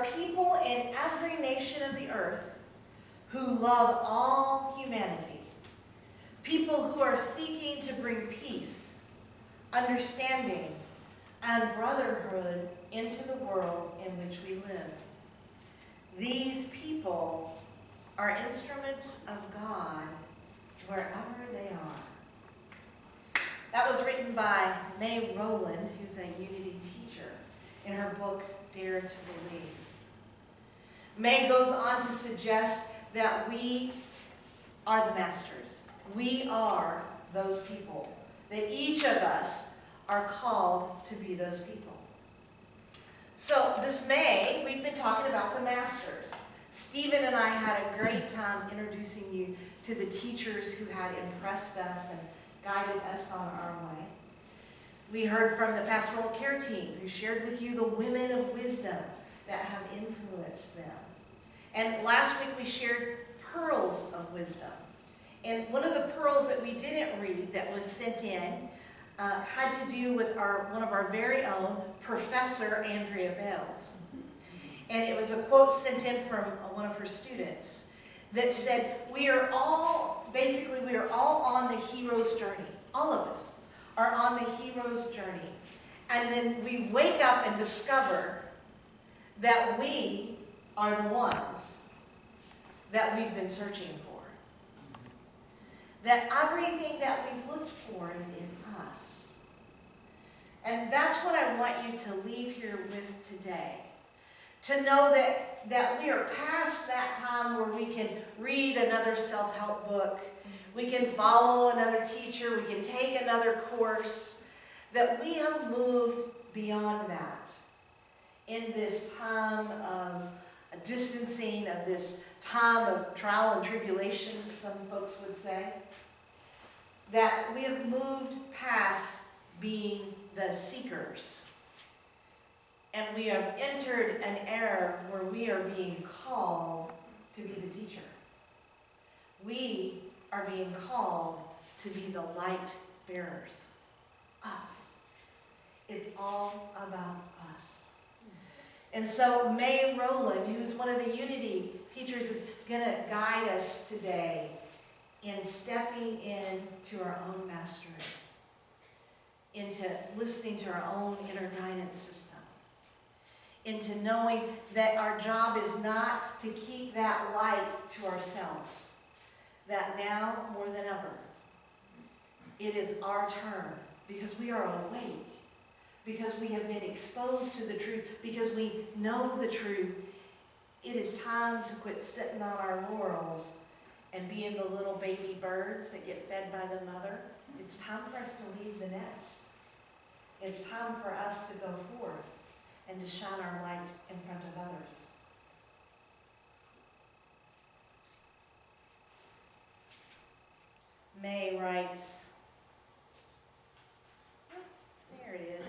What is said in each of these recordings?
are people in every nation of the earth who love all humanity. People who are seeking to bring peace, understanding, and brotherhood into the world in which we live. These people are instruments of God wherever they are. That was written by May Rowland, who's a Unity teacher, in her book, Dare to Believe. May goes on to suggest that we are the masters. We are those people. That each of us are called to be those people. So this May, we've been talking about the masters. Stephen and I had a great time introducing you to the teachers who had impressed us and guided us on our way. We heard from the pastoral care team who shared with you the women of wisdom that have influenced them. And last week we shared pearls of wisdom. And one of the pearls that we didn't read that was sent in had to do with one of our very own, Professor Andrea Bales. And it was a quote sent in from one of her students that said, we are all on the hero's journey. All of us are on the hero's journey. And then we wake up and discover that we are the ones that we've been searching for. That everything that we've looked for is in us. And that's what I want you to leave here with today. To know that we are past that time where we can read another self-help book, we can follow another teacher, we can take another course, that we have moved beyond that in this time of distancing, of this time of trial and tribulation, some folks would say. That we have moved past being the seekers. And we have entered an era where we are being called to be the teacher. We are being called to be the light bearers. Us. It's all about us. And so May Rowland, who's one of the Unity teachers, is going to guide us today in stepping into our own mastery, into listening to our own inner guidance system, into knowing that our job is not to keep that light to ourselves, that now more than ever, it is our turn, because we are awake, because we have been exposed to the truth, because we know the truth. It is time to quit sitting on our laurels and being the little baby birds that get fed by the mother. It's time for us to leave the nest. It's time for us to go forth and to shine our light in front of others. May writes, there it is.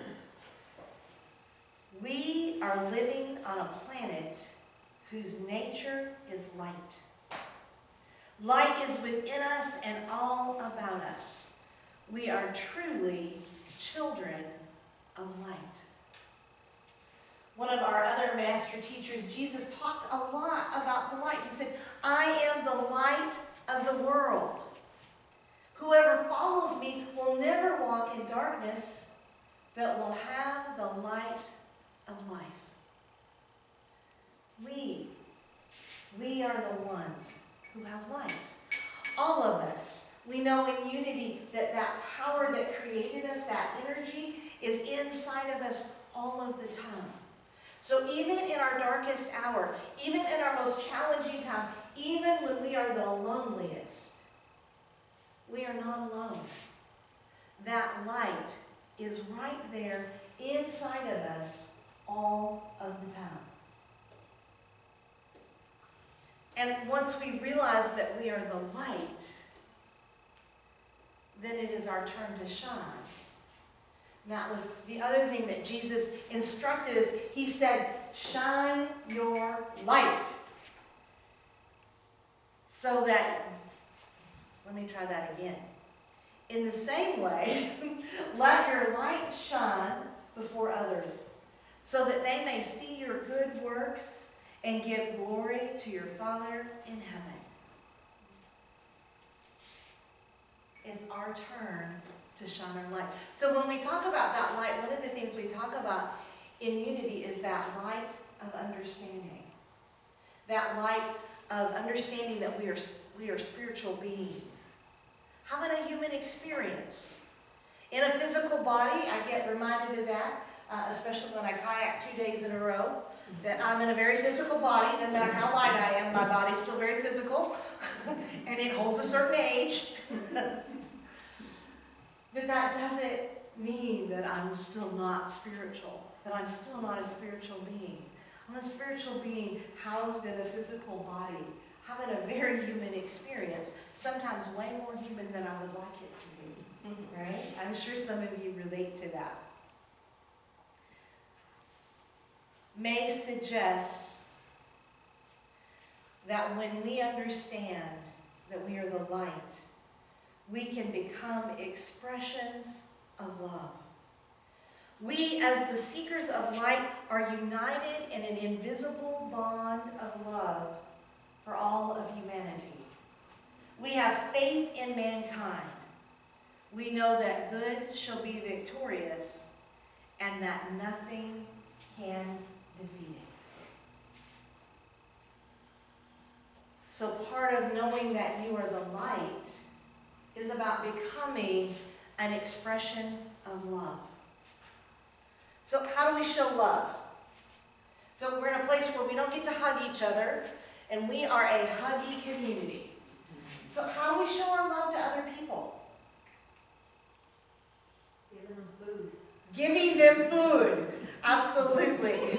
We are living on a planet whose nature is light. Light is within us and all about us. We are truly children of light. One of our other master teachers, Jesus, talked a lot about the light. He said, I am the light of the world. Whoever follows me will never walk in darkness, but will have the light of life. We are the ones who have light. All of us. We know in Unity that power that created us, that energy, is inside of us all of the time. So even in our darkest hour, even in our most challenging time, even when we are the loneliest, we are not alone. That light is right there inside of us all of the time. And once we realize that we are the light, then it is our turn to shine. And that was the other thing that Jesus instructed us. He said, shine your light. So that, let me try that again. In the same way, let your light shine before others, so that they may see your good works and give glory to your Father in heaven. It's our turn to shine our light. So when we talk about that light, one of the things we talk about in unity is that light of understanding. That light of understanding that we are spiritual beings, having a human experience. In a physical body, I get reminded of that, especially when I kayak 2 days in a row, that I'm in a very physical body. No matter how light I am, my body's still very physical, and it holds a certain age. But that doesn't mean that I'm still not spiritual, that I'm still not a spiritual being. I'm a spiritual being housed in a physical body, having a very human experience, sometimes way more human than I would like it to be, right? I'm sure some of you relate to that. May suggests that when we understand that we are the light, we can become expressions of love. We, as the seekers of light, are united in an invisible bond of love for all of humanity. We have faith in mankind. We know that good shall be victorious and that nothing can defeat it. So part of knowing that you are the light is about becoming an expression of love. So how do we show love? So we're in a place where we don't get to hug each other, and we are a huggy community. So how do we show our love to other people? Giving them food. Giving them food. Absolutely.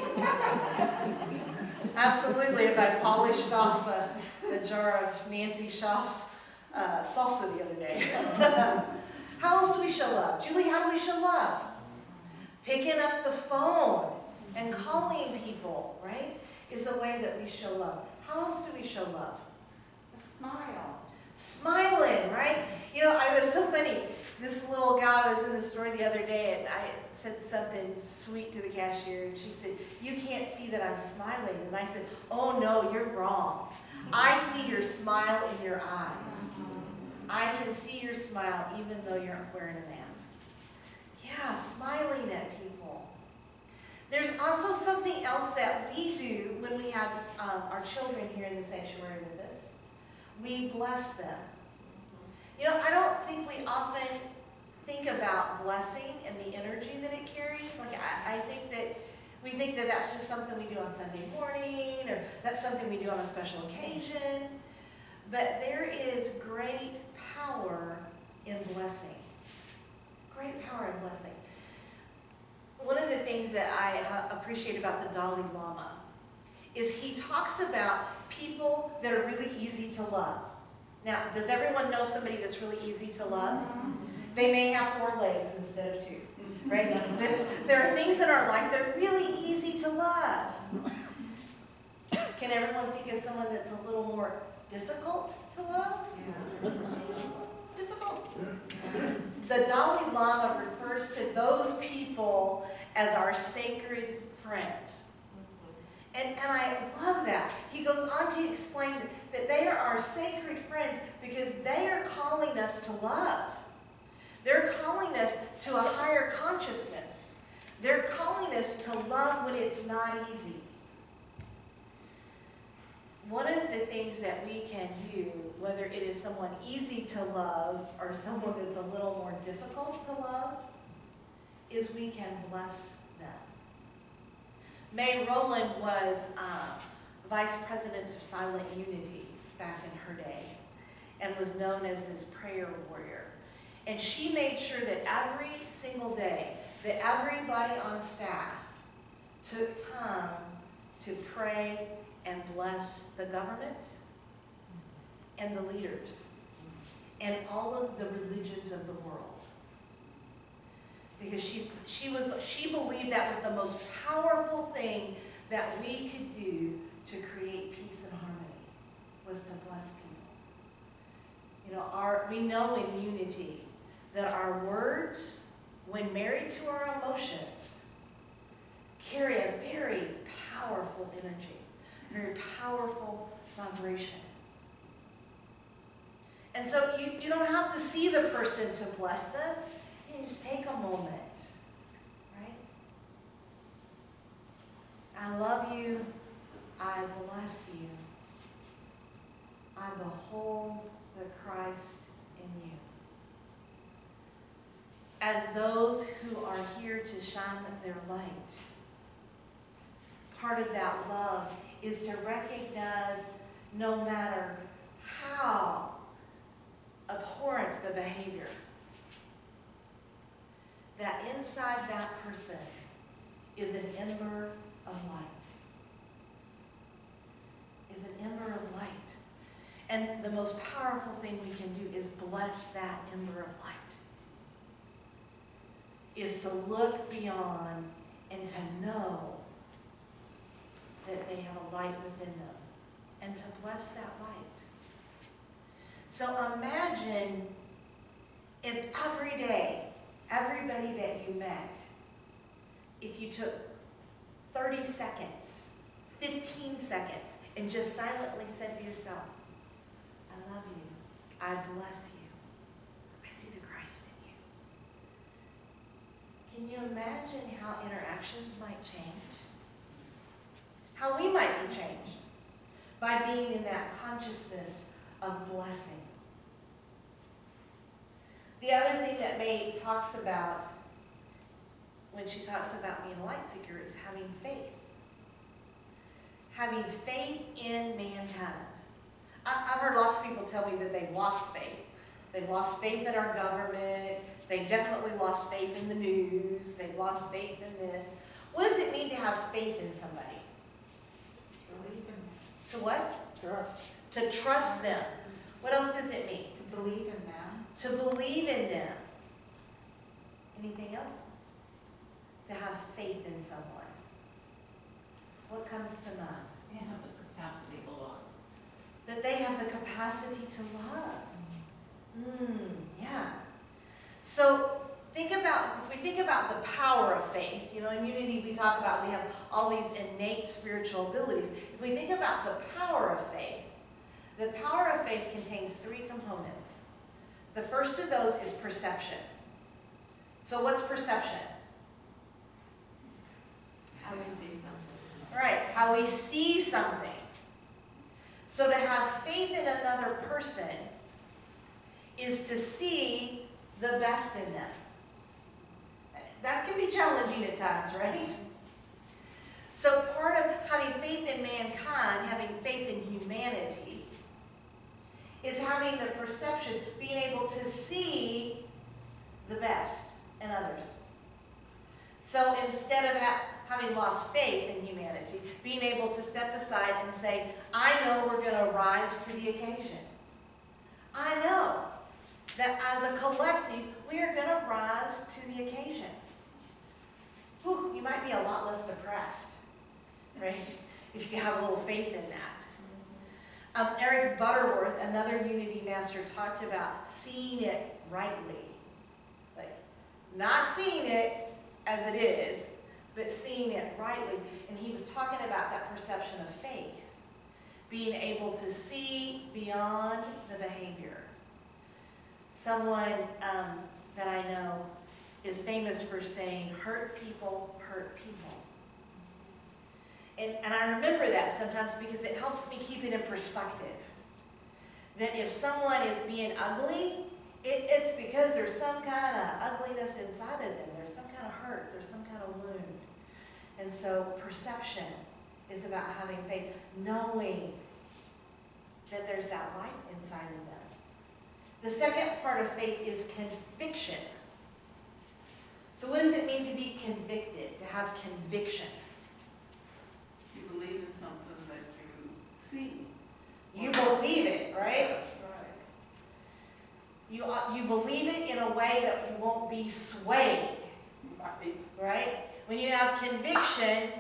Absolutely. As I polished off the jar of Nancy Schaaf's salsa the other day. How else do we show love? Julie, how do we show love? Picking up the phone and calling people, right, is a way that we show love. How else do we show love? A smile. Smiling, right? You know, I was so funny. This little guy was in the store the other day, and I said something sweet to the cashier, and she said, "You can't see that I'm smiling." And I said, "Oh no, you're wrong. I see your smile in your eyes. I can see your smile even though you're wearing a mask." Yeah, smiling at people. There's also something else that we do when we have our children here in the sanctuary with us. We bless them. You know, I don't think we often think about blessing and the energy that it carries. Like, I think that we think that that's just something we do on Sunday morning, or that's something we do on a special occasion. But there is great power in blessing. Great power in blessing. One of the things that I appreciate about the Dalai Lama is he talks about people that are really easy to love. Now, does everyone know somebody that's really easy to love? They may have 4 legs instead of 2, right? There are things in our life that are really easy to love. Can everyone think of someone that's a little more difficult to love? Yeah. Difficult. The Dalai Lama refers to those people as our sacred friends. And I love that. He goes on to explain that they are our sacred friends because they are calling us to love. They're calling us to a higher consciousness. They're calling us to love when it's not easy. One of the things that we can do, whether it is someone easy to love or someone that's a little more difficult to love, is we can bless them. May Rowland was vice president of Silent Unity back in her day and was known as this prayer warrior. And she made sure that every single day that everybody on staff took time to pray and bless the government and the leaders and all of the religions of the world. Because she believed that was the most powerful thing that we could do to create peace and harmony, was to bless people. You know, we know in unity that our words, when married to our emotions, carry a very powerful energy, a very powerful vibration. And so you don't have to see the person to bless them. You just take a moment, right? I love you. I bless you. I behold the Christ in you. As those who are here to shine their light, part of that love is to recognize no matter how abhorrent the behavior, that inside that person is an ember of light. Is an ember of light. And the most powerful thing we can do is bless that ember of light. Is to look beyond and to know that they have a light within them and to bless that light. So imagine if every day, everybody that you met, if you took 30 seconds, 15 seconds, and just silently said to yourself, I love you, I bless you, I see the Christ in you. Can you imagine how interactions might change? How we might be changed by being in that consciousness of blessing. The other thing that May talks about when she talks about being a light seeker is having faith. Having faith in mankind. I've heard lots of people tell me that they've lost faith. They've lost faith in our government. They've definitely lost faith in the news. They've lost faith in this. What does it mean to have faith in somebody? To what? Trust. To trust them. What else does it mean? To believe in them. To believe in them. Anything else? To have faith in someone. What comes to mind? They have the capacity to love. That they have the capacity to love. Yeah. So if we think about the power of faith, in Unity we talk about we have all these innate spiritual abilities. If we think about the power of faith, the power of faith contains 3 components. The first of those is perception. So what's perception? How we see something. Right, how we see something. So to have faith in another person is to see the best in them. That can be challenging at times, right? So part of having faith in mankind, having faith in humanity, is having the perception, being able to see the best in others. So instead of having lost faith in humanity, being able to step aside and say, I know we're going to rise to the occasion. I know that as a collective, we are going to rise to the occasion. Whew, you might be a lot less depressed, right? If you have a little faith in that. Eric Butterworth, another Unity master, talked about seeing it rightly. Like, not seeing it as it is, but seeing it rightly. And he was talking about that perception of faith. Being able to see beyond the behavior. Someone that I know is famous for saying, hurt people hurt people. And I remember that sometimes because it helps me keep it in perspective. That if someone is being ugly, it's because there's some kind of ugliness inside of them. There's some kind of hurt. There's some kind of wound. And so perception is about having faith, knowing that there's that light inside of them. The second part of faith is conviction. So what does it mean to be convicted, to have conviction? You believe in something that you see. You believe it, right? Right. You believe it in a way that you won't be swayed, Right. right? When you have conviction,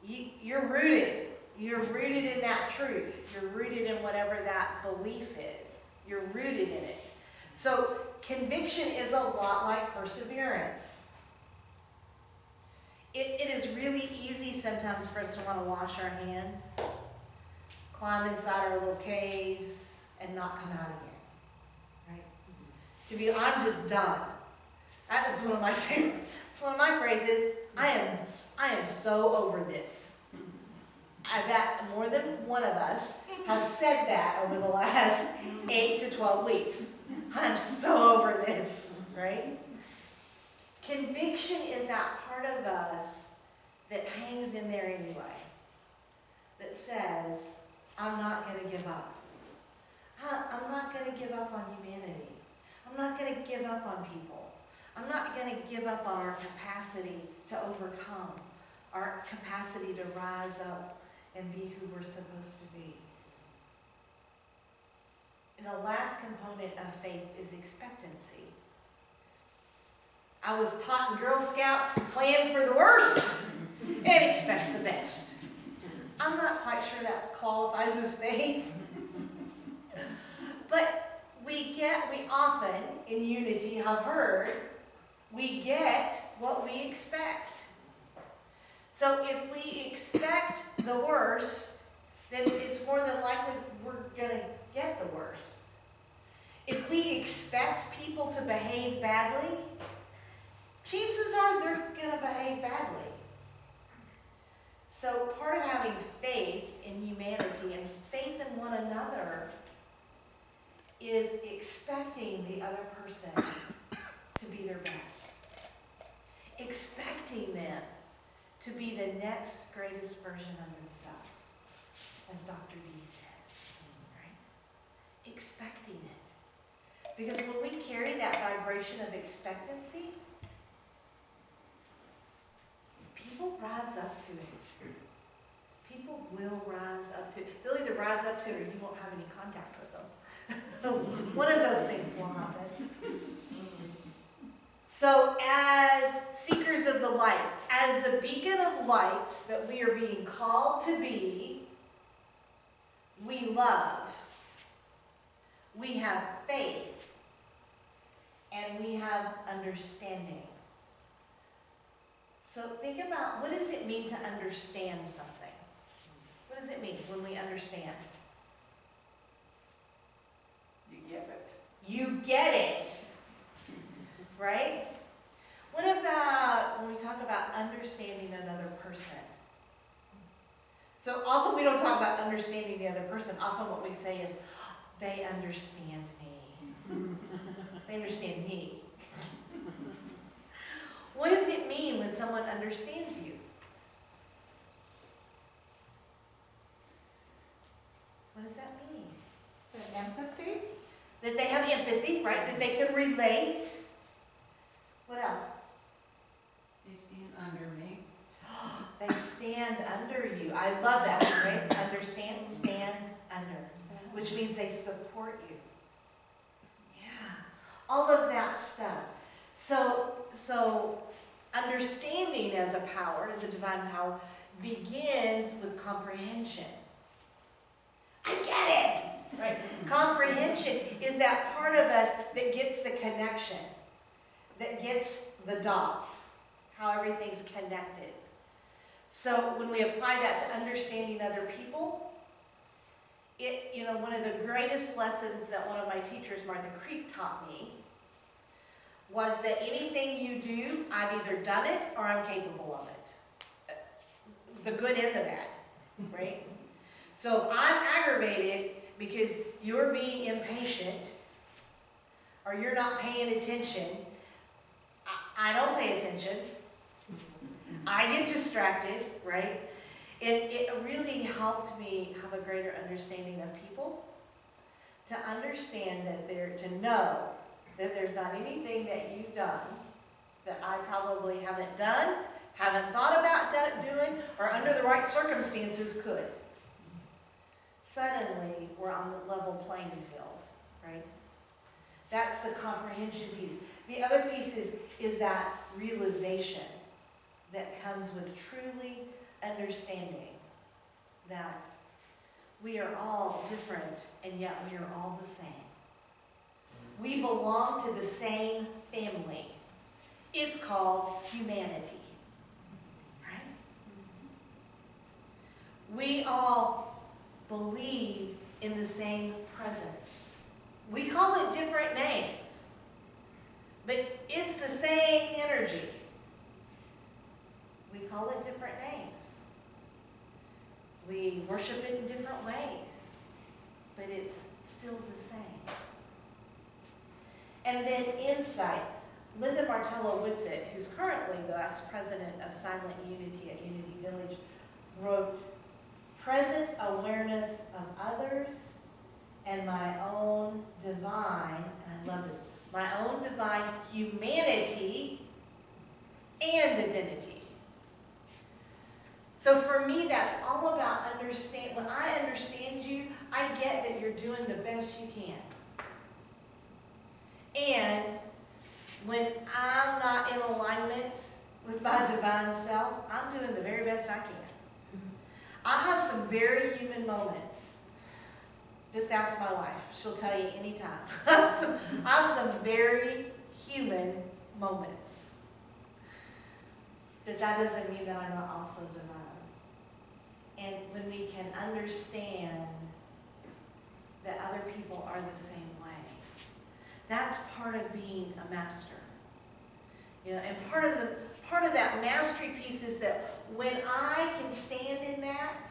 you're rooted. You're rooted in that truth. You're rooted in whatever that belief is. You're rooted in it. So conviction is a lot like perseverance. It is really easy sometimes for us to want to wash our hands, climb inside our little caves, and not come out again, right? To be, I'm just done. That's one of my favorite. It's one of my phrases. I am so over this. I bet more than one of us have said that over the last 8 to 12 weeks. I'm so over this, right? Conviction is that part of us that hangs in there anyway, that says, I'm not going to give up. I'm not going to give up on humanity. I'm not going to give up on people. I'm not going to give up on our capacity to overcome, our capacity to rise up and be who we're supposed to be. And the last component of faith is expectancy. I was taught in Girl Scouts to plan for the worst and expect the best. I'm not quite sure that qualifies as faith. But we often, in unity, have heard, we get what we expect. So if we expect the worst, then it's more than likely we're going to get the worst. If we expect people to behave badly, chances are they're going to behave badly. So part of having faith in humanity and faith in one another is expecting the other person to be their best. Expecting them to be the next greatest version of themselves, as Dr. D says, right? Expecting it. Because when we carry that vibration of expectancy, people rise up to it. People will rise up to it. They'll either rise up to it or you won't have any contact with them. One of those things will happen. So as seekers of the light, as the beacon of lights that we are being called to be, we love, we have faith, and we have understanding. So think about, what does it mean to understand something? What does it mean when we understand? You get it. You get it, right? What about when we talk about understanding another person? So often we don't talk about understanding the other person. Often what we say is, they understand me. They understand me. What does it mean when someone understands you? What does that mean? Is it empathy? That they have empathy, right? That they can relate. What else? They stand under me. They stand under you. I love that, right? Understand, stand under. Which means they support you. Yeah. All of that stuff. So understanding as a power, as a divine power, begins with comprehension. I get it, right? Comprehension is that part of us that gets the connection, that gets the dots, how everything's connected. So when we apply that to understanding other people, one of the greatest lessons that one of my teachers, Martha Creek, taught me was that anything you do, I've either done it or I'm capable of it. The good and the bad, right? So if I'm aggravated because you're being impatient or you're not paying attention, I don't pay attention. I get distracted, right? It really helped me have a greater understanding of people, to understand that to know that there's not anything that you've done that I probably haven't done, haven't thought about doing, or under the right circumstances could. Suddenly, we're on the level playing field, right? That's the comprehension piece. The other piece is that realization that comes with truly understanding that we are all different and yet we are all the same. We belong to the same family. It's called humanity. we all believe in the same presence. We call it different names, but it's the same energy. We call it different names. We worship it in different ways, but it's still the same. And then insight. Linda Martella Whitsett, who's currently the vice president of Silent Unity at Unity Village, wrote, "Present awareness of others and my own divine," and I love this, "my own divine humanity and identity." So for me, that's all about understand. When I understand you, I get that you're doing the best you can. And when I'm not in alignment with my divine self, I'm doing the very best I can. I have some very human moments. Just ask my wife. She'll tell you anytime. I have some very human moments. But that doesn't mean that I'm not also divine. And when we can understand that other people are the same way, that's part of being a master. You know, and part of that mastery piece is that when I can stand in that,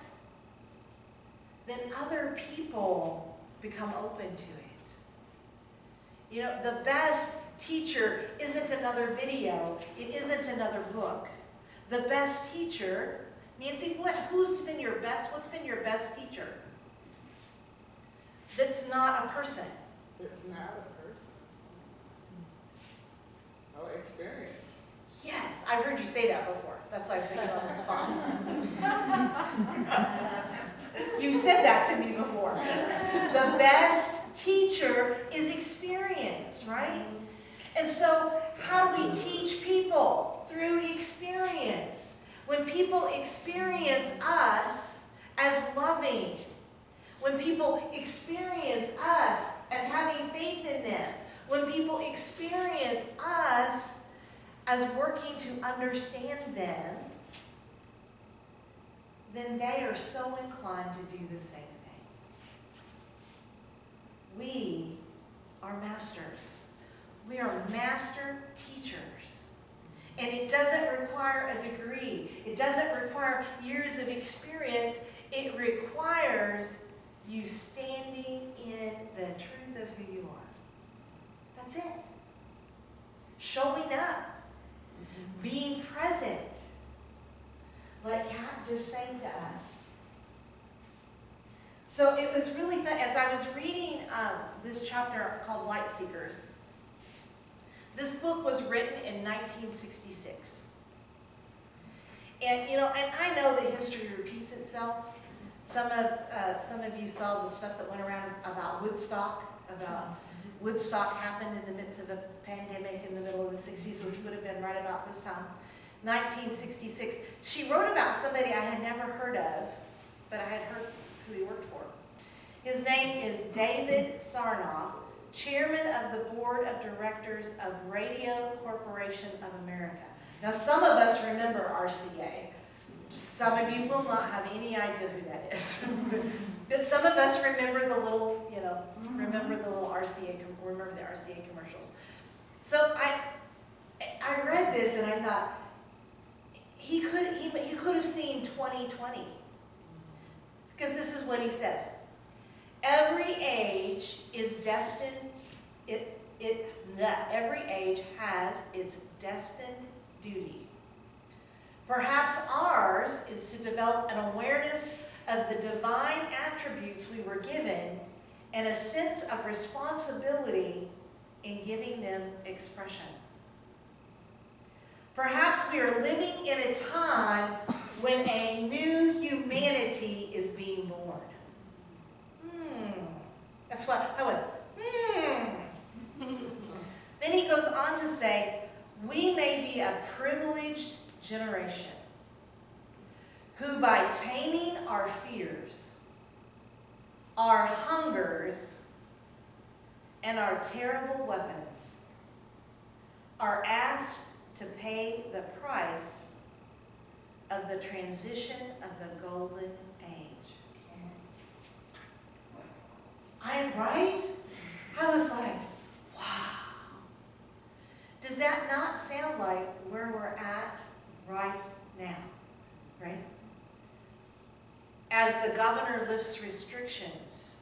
then other people become open to it. You know, the best teacher isn't another video, it isn't another book. The best teacher, Nancy, what's been your best teacher? That's not a person. It's not a person. Oh, experience. Yes, I've heard you say that before. That's why I put you on the spot. You've said that to me before. The best teacher is experience, right? And so how do we teach people? Through experience. When people experience us as loving, when people experience us as having faith in them, when people experience us as working to understand them, then they are so inclined to do the same thing. We are masters. We are master teachers. And it doesn't require a degree. It doesn't require years of experience. It requires you standing in the truth of who you are. That's it. Showing up. Being present. Like Kat just sang to us. So it was really fun. As I was reading this chapter called Light Seekers, this book was written in 1966. And, you know, and I know that history repeats itself. Some of you saw the stuff that went around about Woodstock happened in the midst of a pandemic in the middle of the 60s, which would have been right about this time. 1966. She wrote about somebody I had never heard of, but I had heard who he worked for. His name is David Sarnoff, chairman of the board of directors of Radio Corporation of America. Now, some of us remember RCA. Some of you will not have any idea who that is. But some of us remember the little, remember the RCA commercials. So I read this and I thought, he could have seen 2020. Because this is what he says. Every age is destined, every age has its destined duty. Perhaps ours is to develop an awareness of the divine attributes we were given and a sense of responsibility in giving them expression. Perhaps we are living in a time when a new humanity is being born. That's what I went, Then he goes on to say, we may be a privileged generation who by taming our fears, our hungers, and our terrible weapons are asked to pay the price of the transition of the golden age. I am right? I was like, wow. Does that not sound like where we're at right now? Right? As the governor lifts restrictions,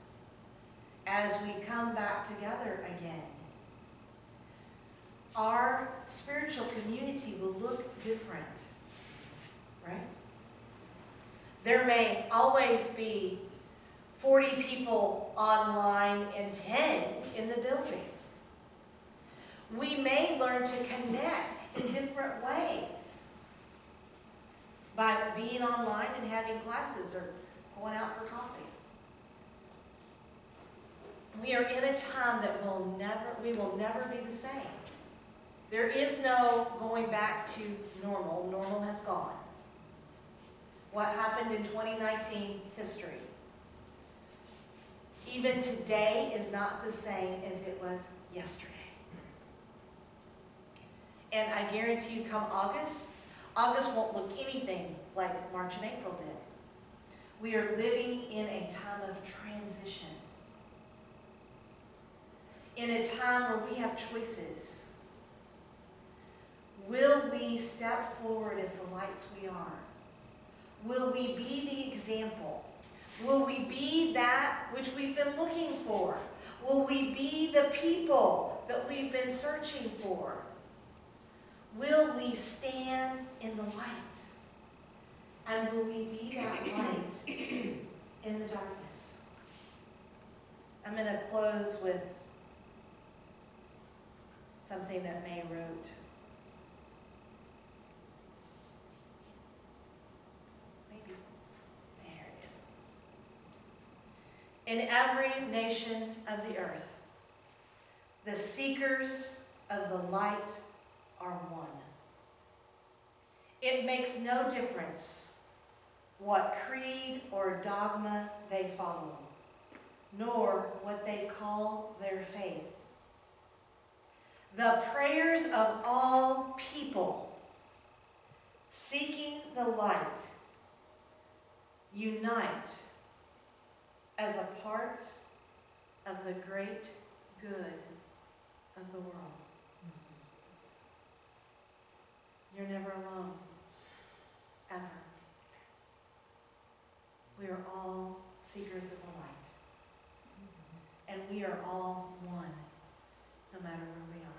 as we come back together again, our spiritual community will look different, right? There may always be 40 people online and 10 in the building. We may learn to connect in different ways by being online and having classes or going out for coffee. We are in a time that we will never be the same. There is no going back to normal. Normal has gone. What happened in 2019 history, even today, is not the same as it was yesterday. And I guarantee you, come August won't look anything like March and April did. We are living in a time of transition. In a time where we have choices. Will we step forward as the lights we are? Will we be the example? Will we be that which we've been looking for? Will we be the people that we've been searching for? Will we stand in the light? And will we be that light in the darkness? I'm going to close with something that May wrote. Maybe. There it is. In every nation of the earth, the seekers of the light are one. It makes no difference what creed or dogma they follow, nor what they call their faith. The prayers of all people seeking the light unite as a part of the great good of the world. You're never alone, ever. We are all seekers of the light. And we are all one, no matter where we are.